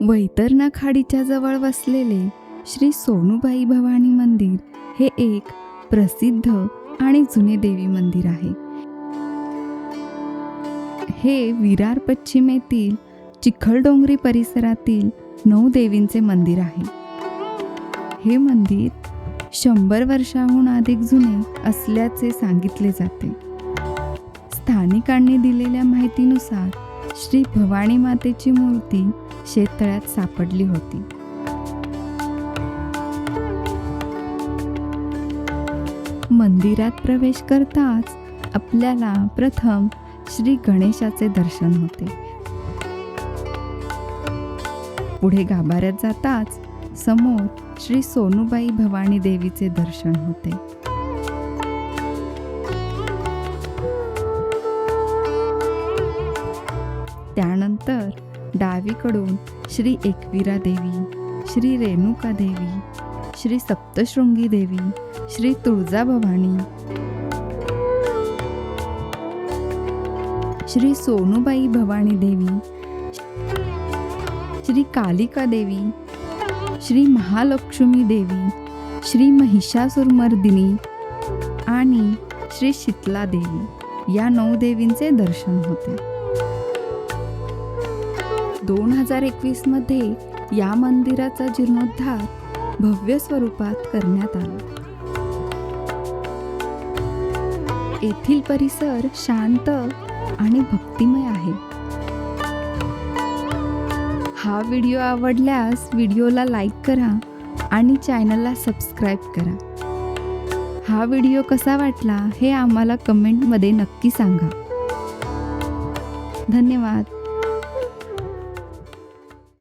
वैतरणा खाडीच्या जवळ वसलेले श्री सोनूबाई भवानी मंदिर हे एक प्रसिद्ध आणि जुने देवी मंदिर आहे. हे विरार पश्चिमेतील चिखलडोंगरी परिसरातील 9 देवींचे मंदिर आहे. हे मंदिर 100 वर्षाहून अधिक जुने असल्याचे सांगितले जाते. स्थानिकांनी दिलेल्या माहितीनुसार श्री भवानी मातेची मूर्ती शेततळ्यात सापडली होती. मंदिरात प्रवेश करताच आपल्याला प्रथम श्री गणेशाचे दर्शन होते. पुढे गाभाऱ्यात जाताच समोर श्री सोनूबाई भवानी देवीचे दर्शन होते. त्यानंतर डावीकडून श्री एकविरा देवी, श्री रेणुका देवी, श्री सप्तशृंगी देवी, श्री तुळजा भवानी, श्री सोनूबाई भवानी देवी, श्री कालिका देवी, श्री महालक्ष्मी देवी, श्री महिषासुरमर्दिनी आणि श्री शीतला देवी या 9 देवींचे दर्शन होते. 2021 मध्ये या मंदिराचा जीर्णोद्धार भव्य स्वरूपात करण्यात आला. येथील परिसर शांत आणि भक्तिमय आहे. हा व्हिडिओ आवडल्यास व्हिडिओला लाईक करा आणि चॅनलला सबस्क्राईब करा. हा व्हिडिओ कसा वाटला हे आम्हाला कमेंटमध्ये नक्की सांगा. धन्यवाद.